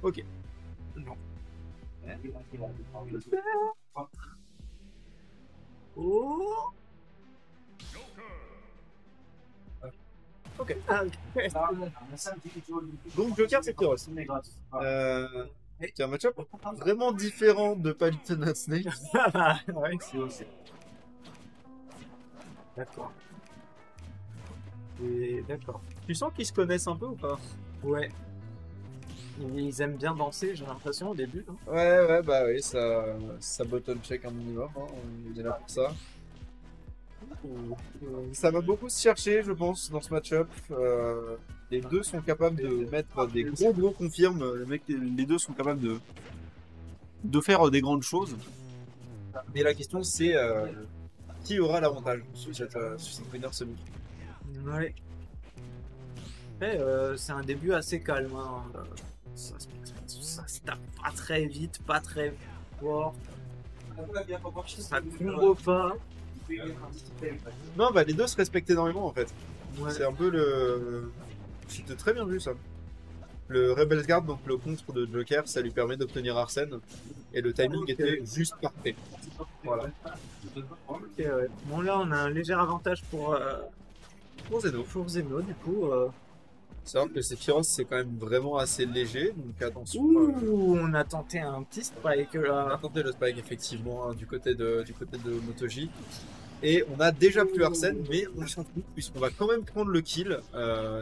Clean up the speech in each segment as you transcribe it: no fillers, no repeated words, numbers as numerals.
Ok. Non. Oh. Ok. Ah, ok. Donc Joker, c'est Pyros. C'est un match-up vraiment différent de Paluton Snake. Ouais, c'est aussi. D'accord. D'accord. Tu sens qu'ils se connaissent un peu ou pas? Ouais. Ils aiment bien danser, j'ai l'impression, au début. Hein. Ouais, bah oui, ça bottom check un minimum. Hein. On est là pour ça. Ça va beaucoup se chercher, je pense, dans ce match-up. Les deux sont capables de mettre des gros confirmes. Les deux sont capables de faire des grandes choses. Mais la question, c'est qui aura l'avantage sur cette winner semi. Ouais. Après, c'est un début assez calme. Hein. Ça se tape pas très vite, pas très fort. Ça couvre pas. Non, bah les deux se respectent énormément en fait. Ouais. C'est un peu le. C'était très bien vu ça. Le Rebels Guard, donc le contre de Joker, ça lui permet d'obtenir Arsène. Et le timing était juste parfait. Voilà. Ok, ouais. Bon, là, on a un léger avantage pour Zeno. Pour Zeno, du coup. Savoir que Sephiroth, c'est quand même vraiment assez léger, donc attention. Ouh, on a tenté un petit spike là. On a tenté le spike, effectivement, hein, du côté de Motoji. Et on a déjà plus Arsène, mais on s'en fout, puisqu'on va quand même prendre le kill.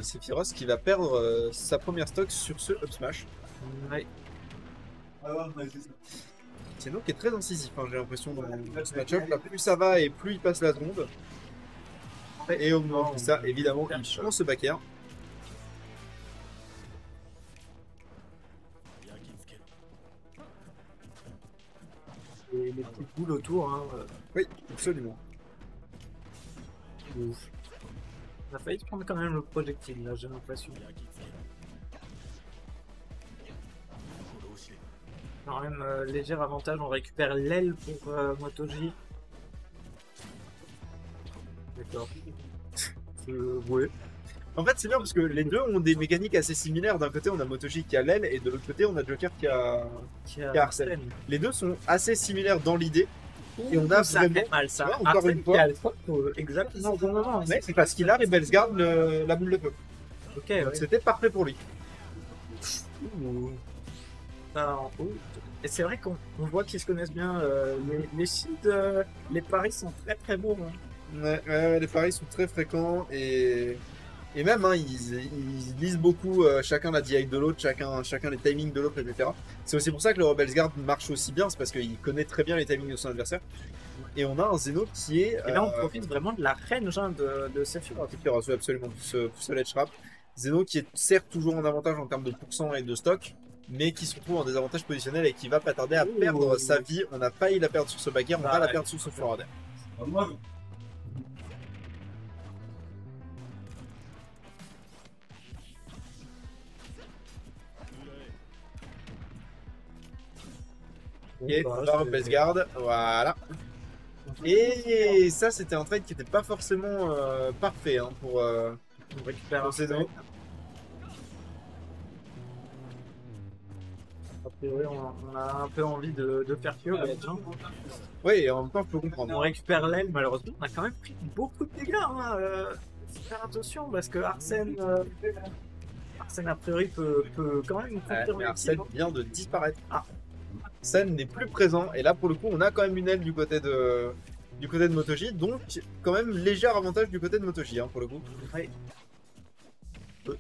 Sephiroth qui va perdre sa première stock sur ce up smash. Ouais. C'est donc qui est très incisif, hein, j'ai l'impression, dans ce match-up. Là, plus ça va et plus il passe la seconde. Et au moment où ça, évidemment, il prend ce back air. Et les petites boules autour. Hein. Oui, absolument. Ouf. On a failli prendre quand même le projectile, là, j'ai l'impression. Quand même, léger avantage, on récupère l'aile pour Motoji. D'accord. Ouais. En fait, c'est bien parce que les deux ont des mécaniques assez similaires. D'un côté, on a Motoji qui a l'aile et de l'autre côté, on a Joker qui a Arsène. Les deux sont assez similaires dans l'idée. Et on a vraiment mal ça. Ouais, encore une fois. Exactement au bon moment. Mais c'est parce qu'il a Rebels Guard la boule de feu. Ok. Ouais. C'était parfait pour lui. Et c'est vrai qu'on voit qu'ils se connaissent bien. Les seeds, les paris sont très très bons. Hein. Ouais, les paris sont très fréquents et même, hein, ils lisent beaucoup chacun la DI de l'autre, chacun les timings de l'autre, etc. C'est aussi pour ça que le Rebels Guard marche aussi bien, c'est parce qu'il connaît très bien les timings de son adversaire. Et on a un Zeno qui est. Et là, on profite vraiment de la range de Sephiroth. Sephiroth, oui, absolument, pour ce ledge trap. Zeno qui est certes toujours en avantage en termes de pourcent et de stock, mais qui se retrouve en désavantage positionnel et qui va pas tarder à perdre sa vie. On a failli la perdre sur ce back air, on va la perdre sur ce forward air. Ok, Rebels Guard, voilà. Et ça, c'était un trade qui n'était pas forcément parfait hein, pour récupérer un Zeno. A priori, on a un peu envie de faire pio. Oui, et en même temps, je peux comprendre. On récupère l'aile, malheureusement, on a quand même pris beaucoup de dégâts. Hein, faut faire attention parce que Arsène, a priori, peut quand même confirmer. Arsène vient de disparaître. Ah. Arsène n'est plus présent et là pour le coup on a quand même une aile du côté de Motoji, donc quand même léger avantage du côté de Motoji hein, pour le coup. Oui. On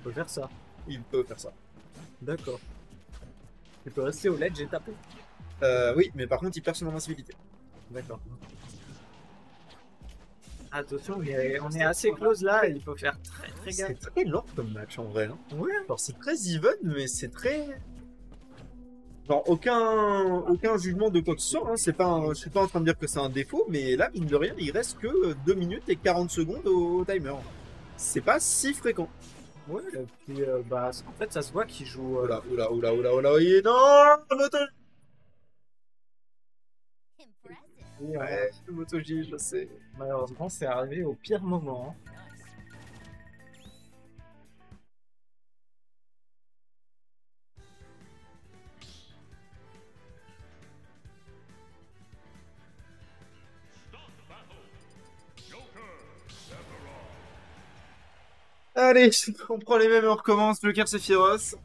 peut faire ça. Il peut faire ça. D'accord. Il peut rester au ledge et taper. Oui, mais par contre il perd son invincibilité. D'accord. Attention, on est assez close là et il faut faire très gaffe. C'est très lent comme match en vrai. Hein. Oui, alors c'est très even mais c'est très... Genre aucun jugement de quoi que ce soit, hein. Je suis pas en train de dire que c'est un défaut, mais là, mine de rien, il reste que 2 minutes et 40 secondes au timer. C'est pas si fréquent. Ouais, et puis en fait, ça se voit qu'il joue. Oula, non, Motoji. Ouais, Motoji, je sais. Malheureusement, c'est arrivé au pire moment. Allez, on prend les mêmes et on recommence. Joker Sephiroth.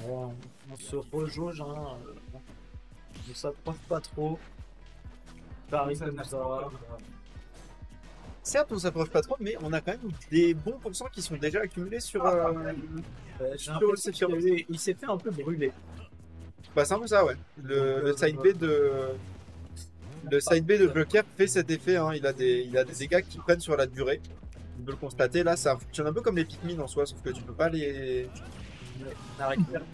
On se rejauge, hein. On s'approche pas trop. Paris comme ça. Certes, on s'approche pas trop, mais on a quand même des bons pourcents qui sont déjà accumulés sur. J'ai l'impression qu'il s'est fait un peu brûler. Bah, c'est un peu ça, ouais. Le side B de. Le side B de Joker fait cet effet, hein. Il a des dégâts qui prennent sur la durée. On peut le constater, là, ça fonctionne un peu comme les Pikmin en soi, sauf que tu peux pas les. On a récupéré.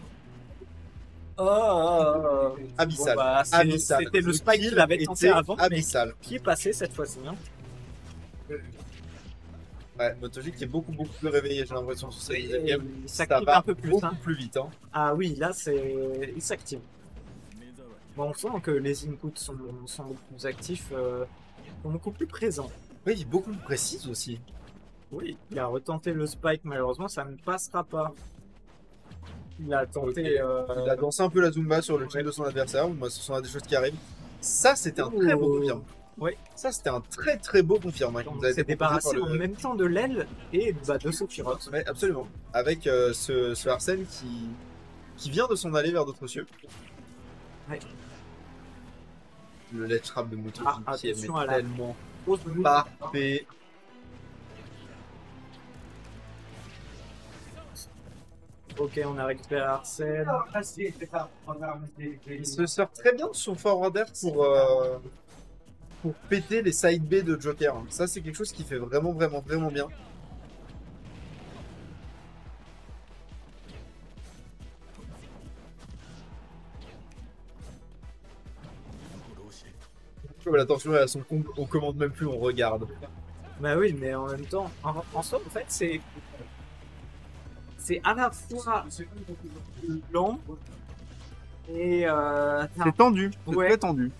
Oh, Abyssal. Bon, bah, Abyssal. C'était le spike qu'il avait tenté avant, mais Abyssal. qui est passé cette fois-ci. Hein. Ouais, Motoji qui est beaucoup plus réveillé, j'ai l'impression, sur cette deuxième game. Il Ça s'active va un peu plus. beaucoup Hein. plus vite. Hein. Ah oui, là, il s'active. Bon, on sent que les inputs sont beaucoup plus actifs, sont beaucoup plus présents. Oui, il est beaucoup plus précis aussi. Oui, il a retenté le spike, malheureusement, ça ne passera pas. Il a tenté. Il a dansé un peu la Zumba sur le check de son adversaire. Moi, ce sont des choses qui arrivent. Ça, c'était un très beau confirme. Oui. Ça, c'était un très beau confirme. Hein, On s'est débarrassé en même temps de l'aile et de Sephiroth. Oui, absolument. Avec ce Arsène qui vient de s'en aller vers d'autres cieux. Ouais. Le ledge trap de Motoji qui est attention à la tellement pause. parfait. Ok, on a récupéré Arsène. Il se sort très bien de son forward air pour péter les side B de Joker. Ça, c'est quelque chose qui fait vraiment bien. Attention à son combo, on commande même plus, on regarde. Bah oui, mais en même temps, en soi, en fait, c'est à la fois lent et c'est tendu, c'est très tendu.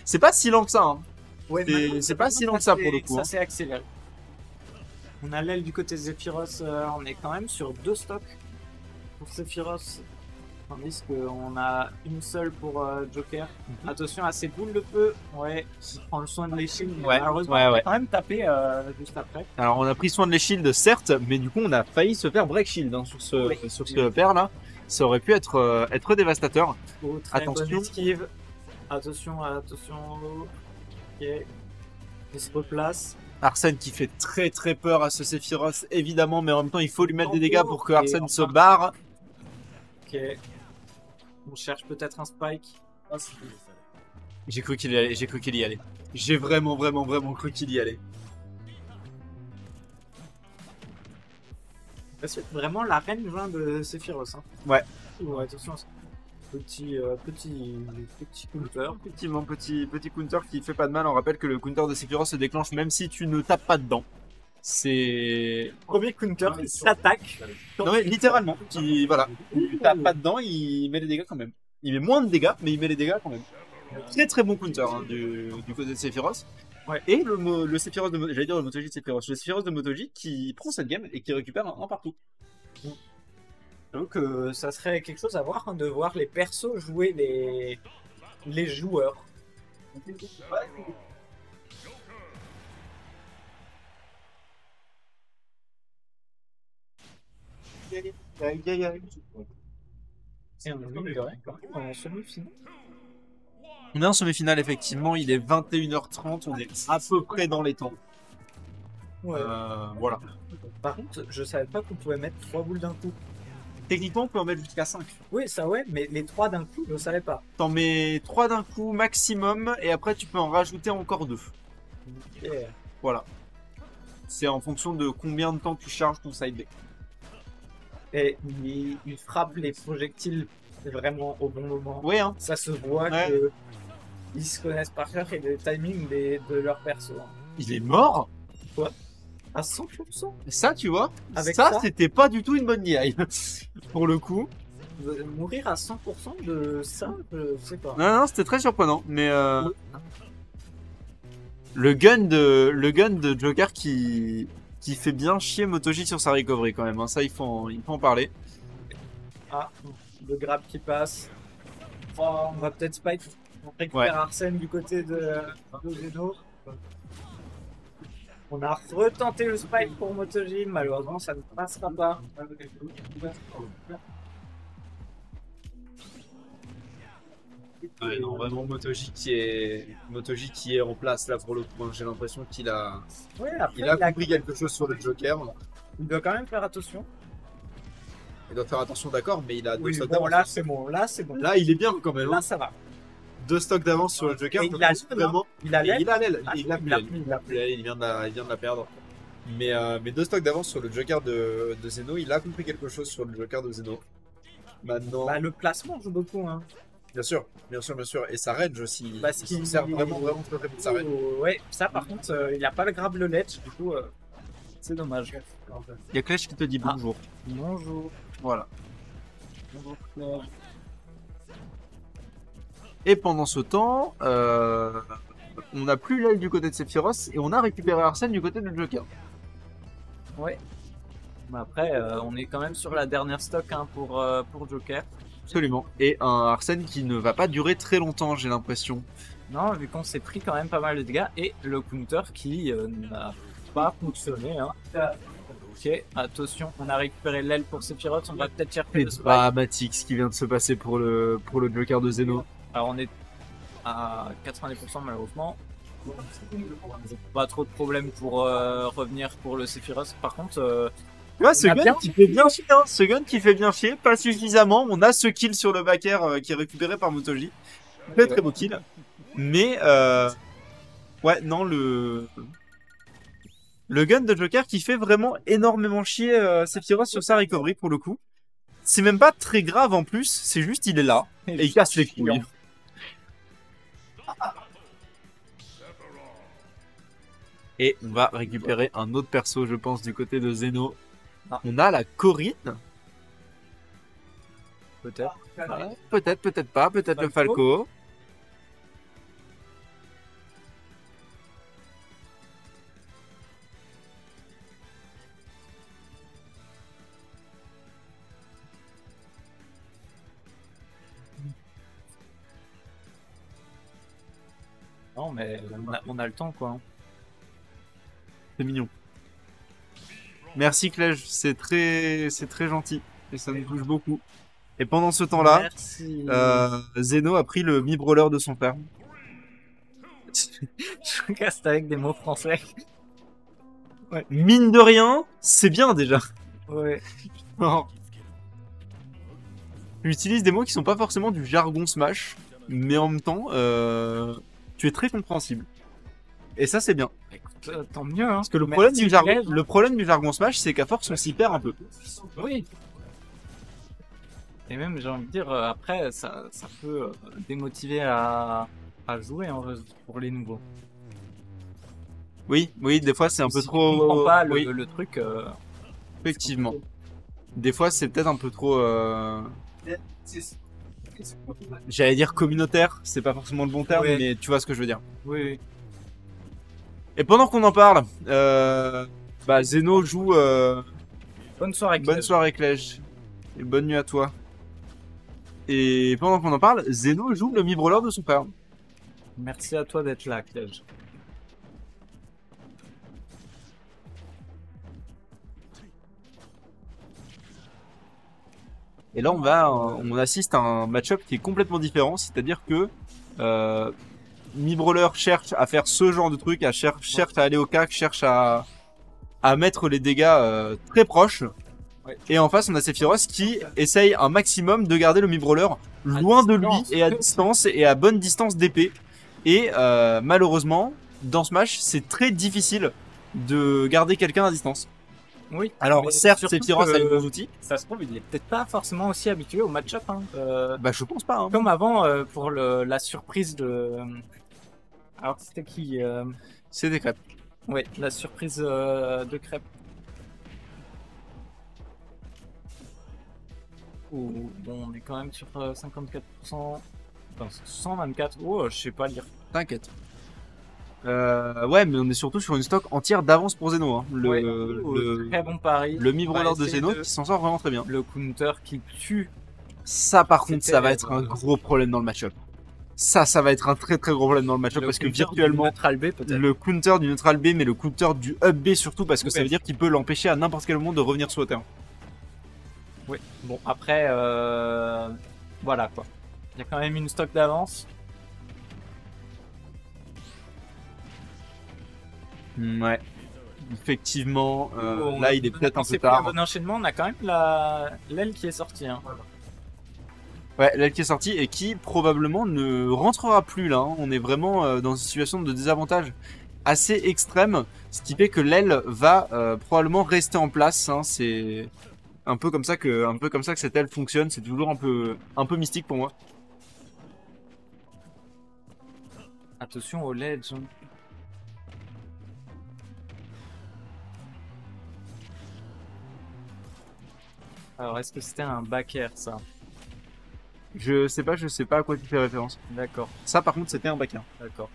C'est pas si lent que ça. Hein. Ouais, c'est pas si lent que ça pour le coup. Ça s'est accéléré. On a l'aile du côté de Sephiroth, on est quand même sur 2 stocks pour Sephiroth. Tandis qu'on a une seule pour Joker. Attention à ces boules de feu. Ouais, il prend le soin de les shields. Ouais, malheureusement, ouais. on a quand même tapé juste après. Alors, on a pris soin de les shields, certes, mais du coup, on a failli se faire break shield hein, sur ce pair là. Ça aurait pu être dévastateur. Oh, très attention. bonne esquive. Attention. Ok. Il se replace. Arsène qui fait très peur à ce Sephiroth, évidemment, mais en même temps, il faut lui mettre des dégâts pour que Arsène se barre. Ok. On cherche peut-être un spike. J'ai cru qu'il y allait. J'ai vraiment cru qu'il y allait. C'est vraiment la reine vin de Sephiroth. Hein. Ouais. Oh, attention. Petit counter. Effectivement, petit counter qui fait pas de mal. On rappelle que le counter de Sephiroth se déclenche même si tu ne tapes pas dedans. C'est... Premier counter, il s'attaque. Non mais littéralement, tu tapes pas dedans, il met les dégâts quand même. Il met moins de dégâts, mais il met les dégâts quand même. Très bon counter hein, du côté de Sephiroth. Ouais. Et le Sephiroth de j'allais dire le Motoji de Sephiroth. Le Sephiroth de Motoji qui prend cette game et qui récupère un partout. Donc ça serait quelque chose à voir, hein, de voir les persos jouer les joueurs. Et on est en semi-finale. On est en semi-finale, effectivement. Il est 21h30. On est à peu près dans les temps. Ouais. Voilà. Par contre, je savais pas qu'on pouvait mettre 3 boules d'un coup. Techniquement, on peut en mettre jusqu'à 5. Oui, ça ouais, mais les 3 d'un coup, je savais pas. T'en mets 3 d'un coup maximum et après tu peux en rajouter encore 2. Yeah. Voilà. C'est en fonction de combien de temps tu charges ton side B. Et il frappe les projectiles vraiment au bon moment. Oui, hein. Ça se voit que ils se connaissent par cœur et le timing de leur perso. Hein. Il est mort. Quoi? À 100%. Ça, tu vois, avec ça c'était pas du tout une bonne DI. Pour le coup. Mourir à 100% de ça, je sais pas. Non, c'était très surprenant. Mais le gun de Joker qui qui fait bien chier Motoji sur sa recovery quand même. Hein. Ça, il faut en parler. Ah, le grab qui passe. Oh, on va peut-être spike. On récupère Arsène du côté de Zeno. On a retenté le spike pour Motoji. Malheureusement, ça ne passera pas. Ouais, non, vraiment Motoji qui est en place là pour le coup. J'ai l'impression qu'il a, Ouais, après, il a compris quelque chose sur le Joker. il doit quand même faire attention. Il doit faire attention, d'accord, mais il a deux Oui, stocks bon, d'avance. là c'est bon. Là c'est bon. Là, il est bien quand même. Là Hein. ça va. 2 stocks d'avance sur le Joker. Et il a vraiment. Il a l'aile. Il a l'aile. Ah, Il a plus l'aile. Il vient de la perdre. Mais 2 stocks d'avance sur le Joker de Zeno. Il a compris quelque chose sur le Joker de Zeno. Maintenant. Bah, le placement joue beaucoup. Hein. Bien sûr. Et sa range aussi. Parce il qu'il sert vraiment très très bien de sa range. Ouais, ça par contre, il a pas le grab le ledge. Du coup, c'est dommage. Il y a Clash qui te dit bonjour. Bonjour. Voilà. Bonjour Claire. Et pendant ce temps, on n'a plus l'aile du côté de Sephiroth et on a récupéré Arsène du côté du Joker. Ouais. Mais après, on est quand même sur la dernière stock hein, pour Joker. Absolument. Et un Arsène qui ne va pas durer très longtemps, j'ai l'impression. Non, vu qu'on s'est pris quand même pas mal de dégâts. Et le counter qui n'a pas fonctionné. Hein. Ok, attention, on a récupéré l'aile pour Sephiroth. On va peut-être chercher le C'est spike. dramatique ce qui vient de se passer pour le Joker de Zeno. Alors on est à 90% malheureusement. Pas trop de problèmes pour revenir pour le Sephiroth. Par contre, Tu vois, ce On a gun bien- qui fait bien chier, hein. Ce gun qui fait bien chier, pas suffisamment. On a ce kill sur le back air qui est récupéré par Motoji. Très très beau kill. Mais, ouais, non, le gun de Joker qui fait vraiment énormément chier Sephiroth sur sa recovery pour le coup. C'est même pas très grave en plus, c'est juste il est là et il casse les couilles. Et on va récupérer un autre perso, je pense, du côté de Zeno. Ah. On a la Corinne. peut-être. Ouais, peut-être, peut-être pas, peut-être le Falco. Non, mais on a le temps quoi. C'est mignon. Merci Clej, c'est très gentil et ça nous touche beaucoup. Et pendant ce temps-là, Merci. Zeno a pris le mi-brawler de son père. Je casse avec des mots français. Ouais. Mine de rien, c'est bien déjà. Ouais. J'utilise des mots qui sont pas forcément du jargon Smash, mais en même temps, tu es très compréhensible. Et ça, c'est bien. Écoute, tant mieux. Hein. Parce que le Merci, problème du jargon Smash, c'est qu'à force, on s'y perd un peu. Oui. Et même, j'ai envie de dire, après, ça peut démotiver à jouer hein, pour les nouveaux. Oui, des fois, c'est un peu Si trop... tu comprends pas Oui, le truc. effectivement. Des fois, c'est peut-être un peu trop... J'allais dire communautaire, c'est pas forcément le bon terme, Ouais. mais tu vois ce que je veux dire. Oui. Et pendant qu'on en parle, Zeno joue... Bonne soirée. Bonne soirée Clej. Et bonne nuit à toi. Et pendant qu'on en parle, Zeno joue le mi-brawler de son père. Merci à toi d'être là, Clej. Et là, on assiste à un match-up qui est complètement différent, c'est-à-dire que mi-brawler cherche à faire ce genre de truc, cherche à aller au cac, cherche à mettre les dégâts très proches. Ouais. Et en face, on a Sephiroth qui essaye un maximum de garder le mi-brawler loin de lui et à distance et à bonne distance d'épée. Et malheureusement, dans Smash, c'est très difficile de garder quelqu'un à distance. Oui. Alors mais certes, surtout Sephiroth a que les bons outils. Ça se trouve, il est peut-être pas forcément aussi habitué au match-up. Hein. Je pense pas. Hein. Comme avant pour la surprise de. Alors c'était qui C'est des crêpes. Ouais, la surprise de crêpe. Bon, on est quand même sur 54%. Enfin, 124. Oh, je sais pas lire. T'inquiète. Ouais, mais on est surtout sur une stock entière d'avance pour Zeno. Hein. Ouais. Très bon pari. Le mi-brawler de essayer Zeno qui s'en sort vraiment très bien. Le counter qui tue. Ça, par contre, ça va terrible. être un gros problème dans le match-up. Ça va être un très très gros problème dans le match-up Le parce que counter virtuellement, du neutral B, peut-être. le counter du neutral B, mais le counter du up B surtout parce que ça Ouais. veut dire qu'il peut l'empêcher à n'importe quel moment de revenir sur le terrain. Oui. Bon, après, voilà quoi. Il y a quand même une stock d'avance. Ouais. Effectivement, On là a- il est peut-être un c'est peu pris tard. Un bon enchaînement, on a quand même l'aile qui est sortie. Hein. Ouais, l'aile qui est sortie et qui probablement ne rentrera plus là. Hein. On est vraiment dans une situation de désavantage assez extrême, ce qui fait que l'aile va probablement rester en place. Hein. C'est un peu comme ça que cette aile fonctionne. C'est toujours un peu mystique pour moi. Attention au ledge. Alors, est-ce que c'était un back air, ça? Je sais pas à quoi tu fais référence. D'accord, Ça par contre c'était un backer. d'accord.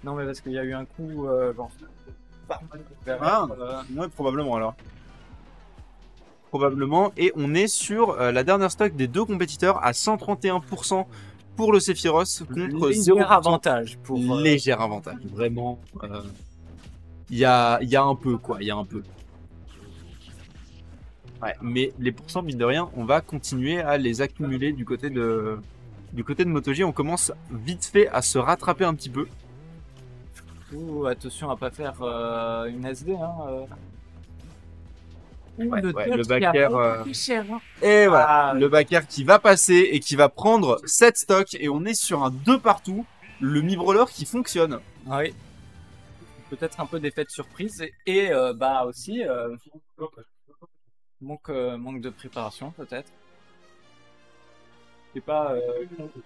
Non, mais parce qu'il y a eu un coup, bon. Ah. Ouais, probablement alors. Probablement. Et on est sur la dernière stock des deux compétiteurs à 131% pour le Sephiroth contre léger 0% avantage pour. léger avantage. Vraiment. Il y a un peu quoi, il y a un peu. Ouais, mais les pourcents, mine de rien, on va continuer à les accumuler du côté de MotoG. On commence vite fait à se rattraper un petit peu. Ouh, attention à pas faire une SD. Hein, Ouais, le le dodge qui backer, a coûté cher. Hein. Et voilà, Ah. le backer qui va passer et qui va prendre 7 stocks. Et on est sur un 2 partout. Le mi-brawler qui fonctionne. Oui. Peut-être un peu d'effet de surprise et bah aussi manque de préparation peut-être. Je sais pas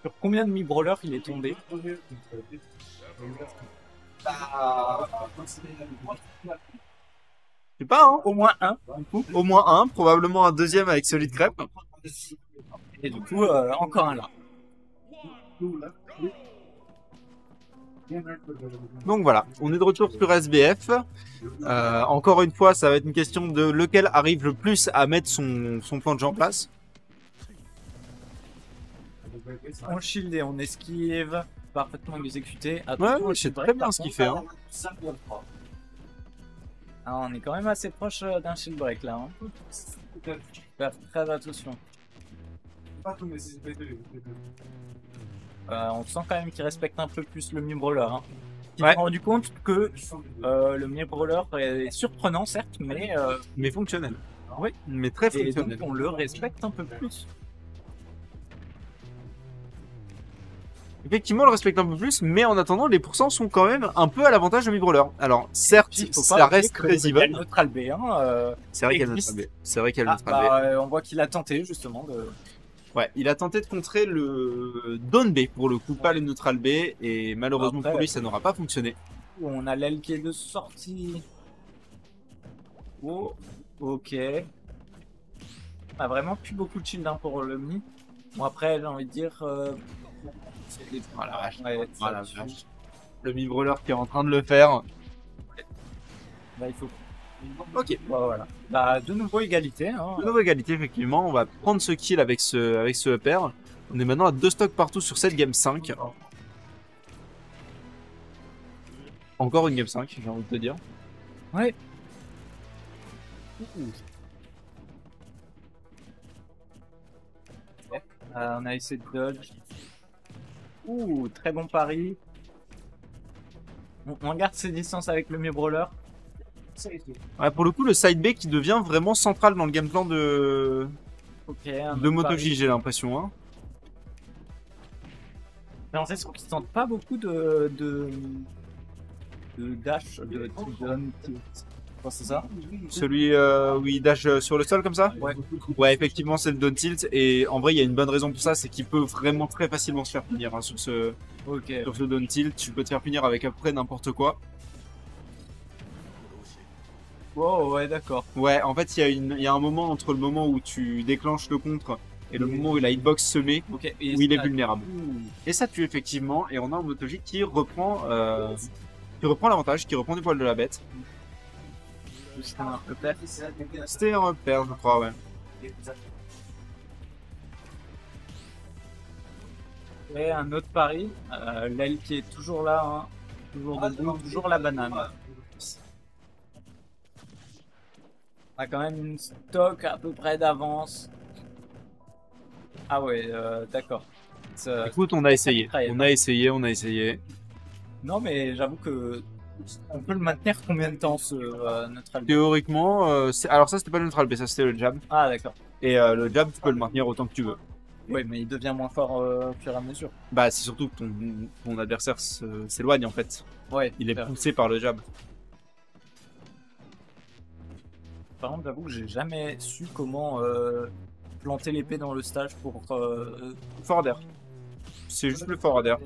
sur combien de mi-brawlers il est tombé. Je sais pas, hein. Au moins un. Au moins un, probablement un deuxième avec celui de crêpe. Et du coup encore un là. Donc voilà, on est de retour sur SBF. Encore une fois, ça va être une question de lequel arrive le plus à mettre son plan de jeu en place. On shield et on esquive. Parfaitement exécuté. Ouais, c'est très bien ce qu'il fait. Hein. Ah, on est quand même assez proche d'un shield break là. Hein. Faire très attention. On sent quand même qu'il respecte un peu plus le mi-brawler. Hein. Il s'est rendu compte que le mi-brawler est surprenant certes, mais fonctionnel. Oui, mais très fonctionnel. Et donc on le respecte un peu plus. Effectivement, on le respecte un peu plus, mais en attendant, les pourcents sont quand même un peu à l'avantage de mi-brawler. Alors, certes, ça reste très even. Il y a le neutral B. Hein, c'est vrai qu'il y a le neutral B. C'est vrai qu'il y a le neutral B. On voit qu'il a tenté justement de. Ouais, il a tenté de contrer le down B pour le coup, pas le neutral B, et malheureusement pour lui, ça n'aura pas fonctionné. On a l'aile qui est de sortie. Oh, ok. On a vraiment plus beaucoup de shield hein, pour le mi. Bon après, j'ai envie de dire. Oh la vache. Ouais, oh la vache. Le mi-brawler qui est en train de le faire. Bah, il faut. Ok. Bah, voilà. Bah, de nouveau égalité. Hein. De nouveau égalité, effectivement. On va prendre ce kill avec ce upper. On est maintenant à 2 stocks partout sur cette game 5. Encore une game 5, j'ai envie de te dire. Ouais. On a essayé de dodge. Ouh, très bon pari. On garde ses distances avec le mi-brawler. Ouais, pour le coup, le side B qui devient vraiment central dans le game plan de MotoG, j'ai l'impression. Hein. C'est sûr qu'il tente pas beaucoup de dash, de c'est ça? Celui où il dash sur le sol comme ça? Ouais. Ouais, effectivement, c'est le down tilt. Et en vrai, il y a une bonne raison pour ça, c'est qu'il peut vraiment très facilement se faire punir hein, sur ce down tilt. Tu peux te faire punir avec à peu près n'importe quoi. Oh, ouais, d'accord. Ouais, en fait, il y a un moment entre le moment où tu déclenches le contre et le moment où la hitbox se met, où il est vulnérable. Et ça tue effectivement. Et on a un MotoG qui reprend qui reprend l'avantage, qui reprend du poil de la bête. C'était un peu père. C'était un repère, je crois, ouais. Et un autre pari, l'aile qui est toujours là, hein. Toujours debout, toujours la banane. On a quand même une stock à peu près d'avance. Ah ouais, d'accord. Écoute, on a essayé. très On a essayé, on a essayé. Non mais j'avoue que on peut le maintenir combien de temps ce neutral B? Théoriquement, alors ça c'était pas le neutral B, ça c'était le jab. Ah d'accord. Et le jab, tu peux le maintenir autant que tu veux. Oui mais il devient moins fort au fur et à mesure. Bah, c'est surtout que ton adversaire s'éloigne en fait. Ouais. Il est poussé par le jab. Par contre j'avoue que j'ai jamais su comment planter l'épée dans le stage pour... Fort d'air. C'est juste le fort d'air.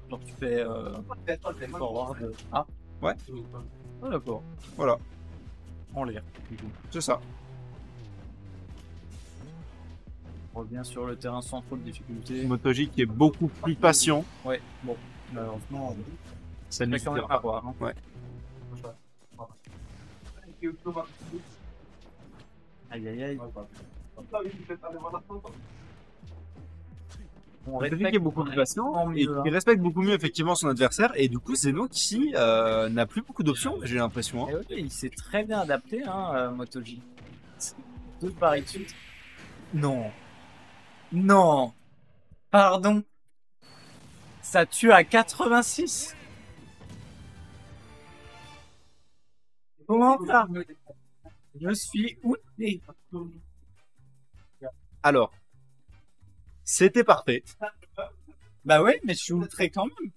Genre tu fais forward. Ah Ouais. Ah d'accord. Voilà, En l'air. c'est ça. On revient sur le terrain sans trop de difficultés. Motoji qui est beaucoup plus patient. Ouais, bon. Malheureusement, Ça ne ne fait quand même suffira pas pas. voir. Hein. Ouais. Aïe aïe aïe. On Motoji respecte qui est beaucoup plus patient vraiment et mieux, qui hein. respecte beaucoup mieux effectivement son adversaire. Et du coup, Zeno qui n'a plus beaucoup d'options, j'ai l'impression. Et ouais, il s'est très bien adapté, hein, Motoji. Deux paris de suite. Non. Non. Pardon. Ça tue à 86. Comment ça? Je suis outré. Alors, c'était parfait. Bah ouais, mais je suis outré quand même.